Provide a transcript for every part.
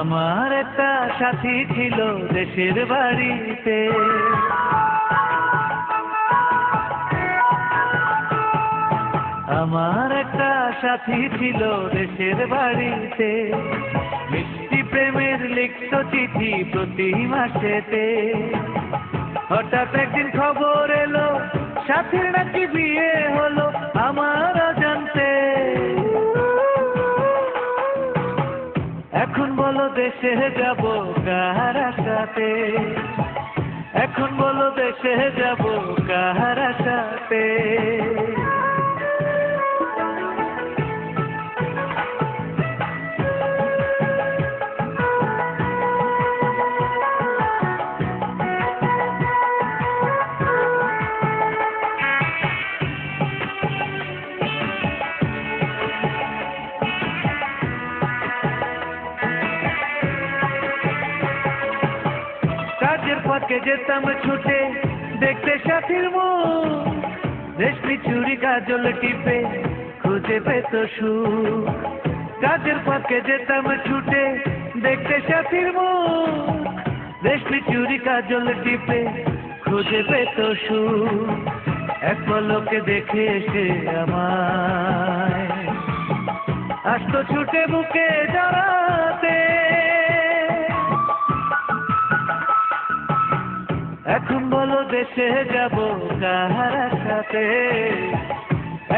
আমার একটা সাথী ছিল দেশের বাড়িতে, আমার একটা সাথী ছিল দেশের বাড়িতে, মিষ্টি প্রেমের লিখত চিঠি প্রতি মাসেতে। হঠাৎ একদিন খবর এলো সাথীর নাকি বিয়ে হলো আমার অজান্তে। এখন বলো দেশে যাব কার সাথে, এখন বলো দেশে যাব কার সাথে। কাজের ফাঁকে যেতাম ছুটে দেখতে সাথীর মুখ, রেশমি চুড়ি কাজল টিপে খুঁজে পেত সুখ। কাজের ফাঁকে যেতাম ছুটে দেখতে সাথীর মুখ, রেশমি চুড়ি কাজল টিপে খুঁজে পেত সুখ। এক পলকে দেখে এসে আমায় আসতো ছুটে বুকে জড়াতে। এখন বলো দেশে যাব কার সাথে,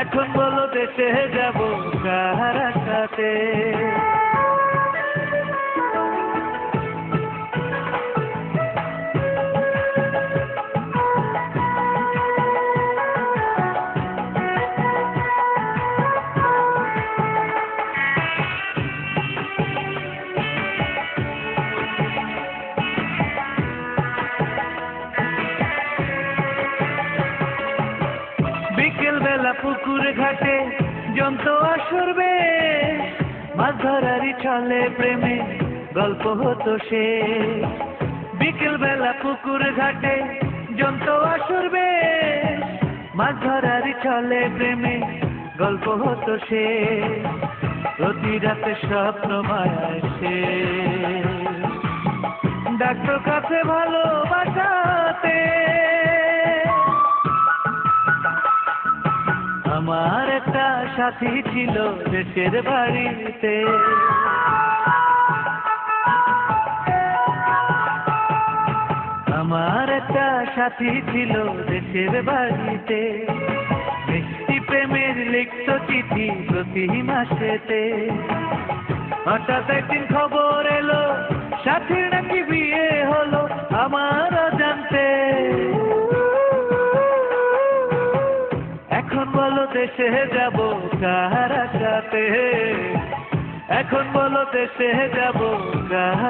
এখন বলো দেশে যাব কার সাথে। বিকেল বেলা পুকুর ঘাটে জমতো আসর বেশ, মাছ ধরারই ছলে প্রেমে গল্প হতো শেষ। বিকেল বেলা পুকুর ঘাটে জমতো আসর বেশ, মাছ ধরারই ছলে প্রেমে গল্প হতো শেষ। প্রতি রাতে স্বপ্ন মায়ায় শেষ, ডাক্তার কাছে ভালোবাসাতে। আমার একটা সাথী ছিল দেশের বাড়িতে, আমার একটা সাথী ছিল দেশের বাড়িতে, মিষ্টি প্রেমের লিখত চিঠি প্রতি মাসেতে। হঠাৎ একদিন খবর এলো সাথীর নাকি বিয়ে হলো আমার অজান্তে। এখন বলো দেশে যাব কার সাথে, এখন বলো দেশে যাব কার